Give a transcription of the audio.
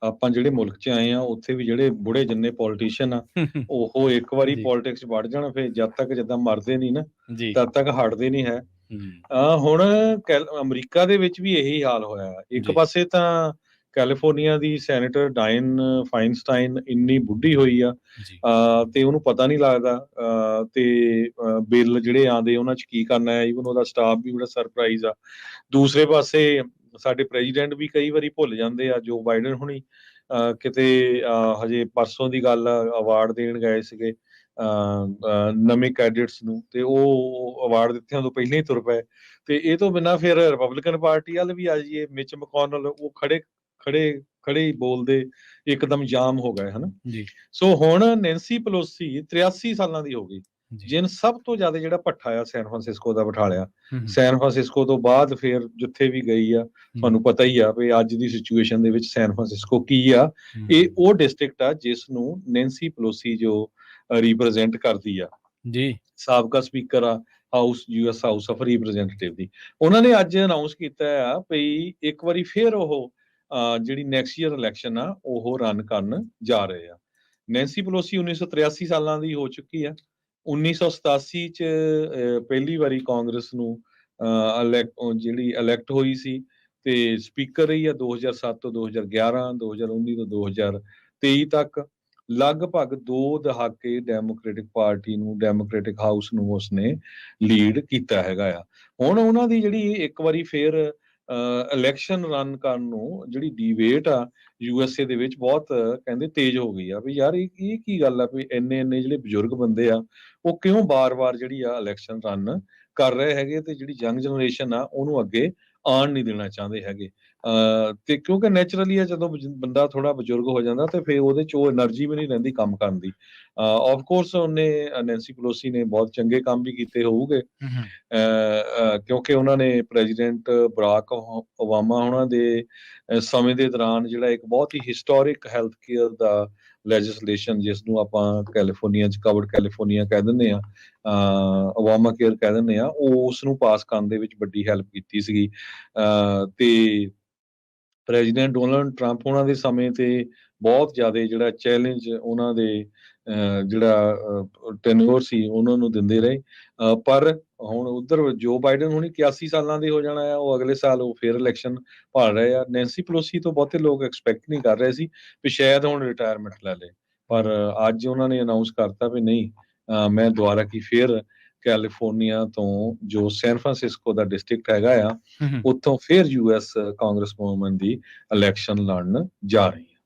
ਆਪਾਂ ਜਿਹੜੇ ਮੁਲਕ 'ਚ ਆਏ ਆ ਉੱਥੇ ਵੀ ਜਿਹੜੇ ਬੁੜੇ ਜਿੰਨੇ ਪੋਲੀਟੀਸ਼ੀਅਨ ਆ ਉਹ ਇੱਕ ਵਾਰੀ ਜੀ ਪੋਲਿਟਿਕਸ 'ਚ ਵੜ ਜਾਣ, ਫਿਰ ਜਦ ਤੱਕ ਜਿੱਦਾਂ ਮਰਦੇ ਨਹੀਂ ਨਾ ਜੀ ਤਦ ਤੱਕ ਹਟਦੇ ਨਹੀਂ ਹੈ। ਹੂੰ ਹੁਣ ਅਮਰੀਕਾ ਦੇ ਵਿੱਚ ਵੀ ਇਹੀ ਹਾਲ ਹੋਇਆ। ਇੱਕ ਜੀ ਪਾਸੇ ਤਾਂ ਕੈਲੀਫੋਰਨੀਆ ਦੀ ਸੈਨੇਟਰ ਡਾਇਨ ਫਾਈਨਸਟਾਈਨ ਇੰਨੀ ਬੁੱਢੀ ਹੋਈ ਆ, ਜੀ ਤੇ ਉਹਨੂੰ ਪਤਾ ਨਹੀਂ ਲੱਗਦਾ, ਤੇ ਬਿੱਲ ਜਿਹੜੇ ਆਉਂਦੇ ਉਹਨਾਂ 'ਚ ਕੀ ਕਰਨਾ ਹੈ। ਈਵਨ ਉਹਦਾ ਸਟਾਫ ਵੀ ਬੜਾ ਸਰਪ੍ਰਾਈਜ਼ ਆ। ਦੂਸਰੇ ਪਾਸੇ ਸਾਡੇ ਪ੍ਰੈਜ਼ੀਡੈਂਟ ਵੀ ਕਈ ਵਾਰੀ ਭੁੱਲ ਜਾਂਦੇ ਆ। ਜੋ ਬਾਈਡਨ ਹੁਣੀ ਕਿਤੇ ਹਜੇ ਪਰਸੋਂ ਦੀ ਗੱਲ ਆ, ਅਵਾਰਡ ਦੇਣ ਗਏ ਸੀਗੇ ਨਵੇਂ ਕੈਡਿਟਸ ਨੂੰ, ਤੇ ਉਹ ਅਵਾਰਡ ਦਿੱਤਿਆਂ ਤੋਂ ਪਹਿਲਾਂ ਹੀ ਤੁਰ ਪਏ। ਤੇ ਇਹ ਤੋਂ ਬਿਨਾਂ ਫਿਰ ਰਿਪਬਲਿਕਨ ਪਾਰਟੀ ਵੱਲ ਵੀ ਆ ਜਾਈਏ, ਮਿਚ ਮਕੌਨਲ ਉਹ ਖੜੇ ਖੜੇ ਖੜੇ ਹੀ ਬੋਲਦੇ ਇੱਕਦਮ ਜਾਮ ਹੋ ਗਏ ਹਨਾ। ਜੀ ਸੋ ਹੁਣ ਨੈਂਸੀ ਪਲੋਸੀ 83 ਸਾਲਾਂ ਦੀ ਹੋ ਗਈ, ਜੀ ਜਿਨ ਸਭ ਤੋਂ ਜ਼ਿਆਦਾ ਜਿਹੜਾ ਭੱਠਾ ਆ ਸੈਨ ਫਰਾਂਸਿਸਕੋ ਦਾ ਬਿਠਾ ਲਿਆ। ਹੂੰ ਸੈਨ ਫਰਾਂਸਿਸਕੋ ਤੋਂ ਬਾਅਦ ਫਿਰ ਜਿੱਥੇ ਵੀ ਗਈ ਆ, ਤੁਹਾਨੂੰ ਪਤਾ ਹੀ ਆ ਵੀ ਅੱਜ ਦੀ ਸਿਚੁਏਸ਼ਨ ਦੇ ਵਿੱਚ ਸੈਨ ਫਰਾਂਸਿਸਕੋ ਕੀ ਆ। ਇਹ ਉਹ ਡਿਸਟ੍ਰਿਕਟ ਆ ਜਿਸ ਨੂੰ ਨੈਂਸੀ ਪਲੋਸੀ ਜੋ ਰਿਪਰੈਜ਼ੈਂਟ ਕਰਦੀ ਆ, ਜੀ ਸਾਬਕਾ ਸਪੀਕਰ ਆ ਯੂਐਸ ਹਾਊਸ ਆਫ ਰਿਪਰੈਜ਼ੈਂਟੇਟਿਵ ਦੀ। ਉਹਨਾਂ ਨੇ ਅੱਜ ਅਨਾਉਂਸ ਕੀਤਾ ਆ ਵੀ ਇੱਕ ਵਾਰੀ ਫਿਰ ਉਹ ਜਿਹੜੀ ਨੈਕਸਟ ਈਅਰ ਇਲੈਕਸ਼ਨ ਆ ਉਹ ਰਨ ਕਰਨ ਜਾ ਰਹੇ ਆ। ਨੈਂਸੀ ਪਲੋਸੀ 1983 ਸਾਲਾਂ ਦੀ ਹੋ ਚੁੱਕੀ ਆ। 1987 ਚ ਪਹਿਲੀ ਵਾਰੀ ਕਾਂਗਰਸ ਨੂੰ ਜਿਹੜੀ ਇਲੈਕਟ ਹੋਈ ਸੀ, ਤੇ ਸਪੀਕਰ ਰਹੀ ਆ 2007 ਤੋਂ 2011, 2019 ਤੋਂ 2023 ਤੱਕ। ਲਗਭਗ 2 ਦਹਾਕੇ ਡੈਮੋਕ੍ਰੈਟਿਕ ਪਾਰਟੀ ਨੂੰ, ਡੈਮੋਕ੍ਰੈਟਿਕ ਹਾਊਸ ਨੂੰ ਉਸਨੇ ਲੀਡ ਕੀਤਾ ਹੈਗਾ ਆ। ਹੁਣ ਉਹਨਾਂ ਦੀ ਜਿਹੜੀ ਇੱਕ ਵਾਰੀ ਫੇਰ ਇਲੈਕਸ਼ਨ ਰਨ ਕਰਨ ਨੂੰ ਜਿਹੜੀ ਡਿਬੇਟ ਆ ਯੂਐਸਏ ਦੇ ਵਿੱਚ ਬਹੁਤ ਕਹਿੰਦੇ ਤੇਜ਼ ਹੋ ਗਈ ਆ ਵੀ ਯਾਰ ਇਹ ਕੀ ਗੱਲ ਆ ਵੀ ਇੰਨੇ ਜਿਹੜੇ ਬਜ਼ੁਰਗ ਬੰਦੇ ਆ ਉਹ ਕਿਉਂ ਬਾਰ-ਬਾਰ ਜਿਹੜੀ ਆ ਇਲੈਕਸ਼ਨ ਰਨ ਕਰ ਰਹੇ ਹੈਗੇ, ਤੇ ਜਿਹੜੀ ਯੰਗ ਜਨਰੇਸ਼ਨ ਆ ਉਹਨੂੰ ਅੱਗੇ ਆਉਣ ਨਹੀਂ ਦੇਣਾ ਚਾਹੁੰਦੇ ਹੈਗੇ। ਤੇ ਕਿਉਂਕਿ ਨੈਚੁਰਲੀ ਆ ਜਦੋਂ ਬੰਦਾ ਥੋੜਾ ਬਜ਼ੁਰਗ ਹੋ ਜਾਂਦਾ ਤੇ ਫਿਰ ਉਹਦੇ ਚ ਉਹ એનર્ਜੀ ਵੀ ਨਹੀਂ ਰਹਿੰਦੀ ਕੰਮ ਕਰਨ ਦੀ। ਆਫ ਕੋਰਸ ਉਹਨੇ ਨੈਂਸੀ ਪਲੋਸੀ ਨੇ ਬਹੁਤ ਚੰਗੇ ਕੰਮ ਵੀ ਕੀਤੇ ਹੋਊਗੇ, ਕਿਉਂਕਿ ਉਹਨਾਂ ਨੇ ਪ੍ਰੈਜ਼ੀਡੈਂਟ ਬਰਾਕ ਓਬਾਮਾ ਉਹਨਾਂ ਦੇ ਸਮੇਂ ਦੇ ਦੌਰਾਨ ਜਿਹੜਾ ਇੱਕ ਬਹੁਤ ਹੀ ਹਿਸਟੋਰਿਕ ਹੈਲਥ ਕੇਅਰ ਦਾ ਲੈਜਿਸਲੇਸ਼ਨ, ਜਿਸ ਨੂੰ ਆਪਾਂ ਕੈਲੀਫੋਰਨੀਆ ਚ ਕਵਰਡ ਕੈਲੀਫੋਰਨੀਆ ਕਹਿ ਦਿੰਦੇ ਆ, ਓਬਾਮਾ ਕੇਅਰ ਕਹਿ ਦਿੰਦੇ ਆ, ਉਹ ਉਸ ਨੂੰ ਪਾਸ ਕਰਨ ਦੇ ਵਿੱਚ ਵੱਡੀ ਹੈਲਪ ਕੀਤੀ ਸੀਗੀ। ਤੇ ਪ੍ਰੈਜ਼ੀਡੈਂਟ ਡੋਨਾਲਡ ਟਰੰਪ ਉਹਨਾਂ ਦੇ ਸਮੇਂ ਤੇ ਬਹੁਤ ਜ਼ਿਆਦਾ ਜਿਹੜਾ ਚੈਲੰਜ ਉਹਨਾਂ ਦੇ ਜਿਹੜਾ ਟੈਨਿਓਰ ਸੀ ਉਹਨਾਂ ਨੂੰ ਦਿੰਦੇ ਰਹੇ। ਪਰ ਹੁਣ ਉਧਰ ਜੋ ਬਾਈਡਨ ਹੁਣੀ 81 ਸਾਲਾਂ ਦੇ ਹੋ ਜਾਣਾ ਆ, ਉਹ ਅਗਲੇ ਸਾਲ ਉਹ ਫੇਰ ਇਲੈਕਸ਼ਨ ਭਾਲ ਰਹੇ ਆ। ਨੈਂਸੀ ਪਲੋਸੀ ਤੋਂ ਬਹੁਤੇ ਲੋਕ ਐਕਸਪੈਕਟ ਨਹੀਂ ਕਰ ਰਹੇ ਸੀ ਵੀ ਸ਼ਾਇਦ ਹੁਣ ਰਿਟਾਇਰਮੈਂਟ ਲੈ ਲੇ, ਪਰ ਅੱਜ ਉਹਨਾਂ ਨੇ ਅਨਾਉਂਸ ਕਰਤਾ ਵੀ ਨਹੀਂ, ਮੈਂ ਦੁਬਾਰਾ ਕੀ ਫੇਰ ਕੈਲੀਫੋਰਨੀਆ ਤੋਂ ਜੋ ਸੈਨ ਫਰਾਂਸਿਸਕੋ ਦਾ ਡਿਸਟ੍ਰਿਕਟ ਹੈਗਾ ਆ, ਉੱਥੋਂ ਫਿਰ ਯੂਐਸ ਕਾਂਗਰਸ ਵੂਮਨ ਦੀ ਇਲੈਕਸ਼ਨ ਲੜਨ ਜਾ ਰਹੀ ਹੈ।